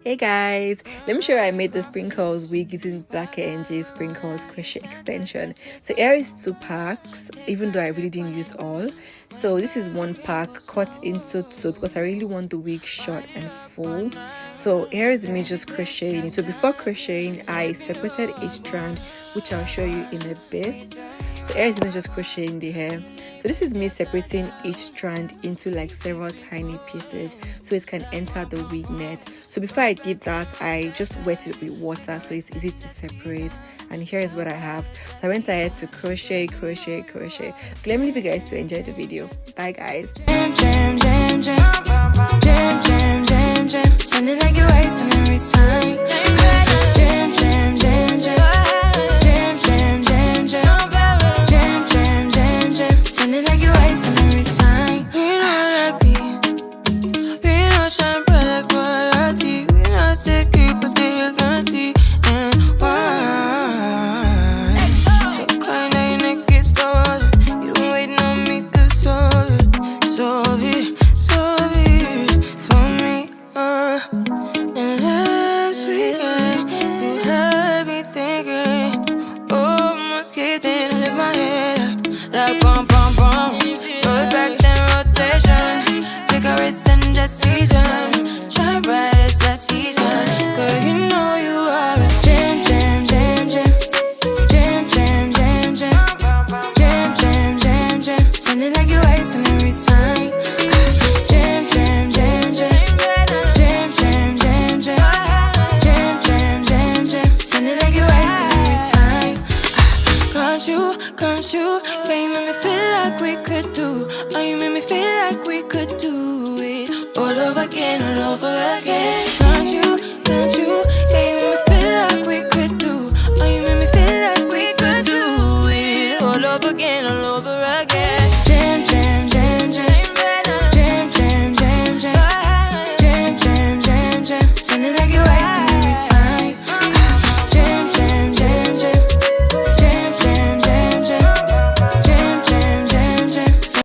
Hey guys, let me show you how I made the sprinkles wig using Black NG sprinkles crochet extension. So here is 2 packs, even though I really didn't use all. So this is 1 pack cut into 2 because I really want the wig short and full. So here is me just crocheting it. So before crocheting, I separated each strand, which I'll show you in a bit. So here is me just crocheting the hair. So this is me separating each strand into like several tiny pieces so it can enter the wig net. So before I did that, I just wet it with water so it's easy to separate. And here is what I have. So I went ahead to crochet. Okay, let me leave you guys to enjoy the video. Bye guys. Jam, jam, jam, jam. Jam, jam, jam, jam. Sounding like you're wasting every time. Jam, jam, jam, jam. Jam, jam, jam, jam. Jam, jam, jam, jam. Sounding like you're wasting every time. We know like me. We know shine bright like royalty. We know stay keep but they are guilty. And why? So kind of your neck is cold. You been waiting on me to solve it for me. And last weekend you had me thinking, oh, must get in and lift my head up. Like bum bum bum, roll back then rotation. Figure it's in the season. Shine bright as that season. Girl, you know you are a jam jam jam jam. Jam jam jam jam. Jam jam jam jam. Sounding like you're wasting every time. Jam jam jam jam. Jam jam jam jam. Jam jam jam jam. Sounding like you're wasting every time. Can't you? Yeah, you make me feel like we could do. Oh, you make me feel like we could do.